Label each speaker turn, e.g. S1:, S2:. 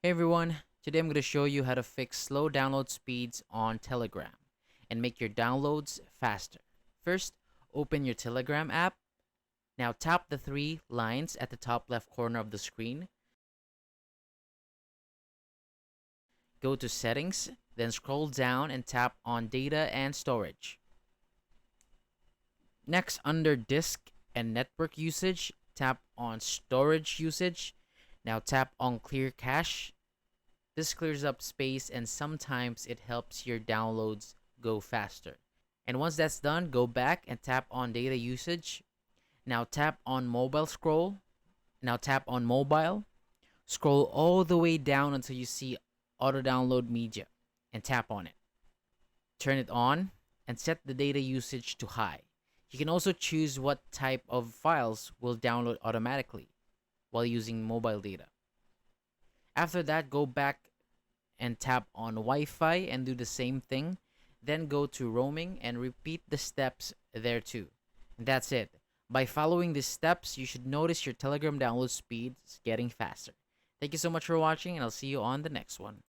S1: Hey everyone, today I'm going to show you how to fix slow download speeds on Telegram and make your downloads faster. First, open your Telegram app. Now tap the three lines at the top left corner of the screen. Go to Settings, then scroll down and tap on Data and Storage. Next, under Disk and Network Usage, tap on Storage Usage. Now tap on Clear Cache. This clears up space and sometimes it helps your downloads go faster. And once that's done, go back and tap on data usage. Now tap on mobile scroll. Now tap on mobile. Scroll all the way down until you see auto download media and tap on it. Turn it on and set the data usage to high. You can also choose what type of files will download automatically while using mobile data. After that, go back and tap on Wi-Fi and do the same thing. Then go to roaming and repeat the steps there too. And that's it. By following these steps, you should notice your Telegram download speed is getting faster. Thank you so much for watching, and I'll see you on the next one.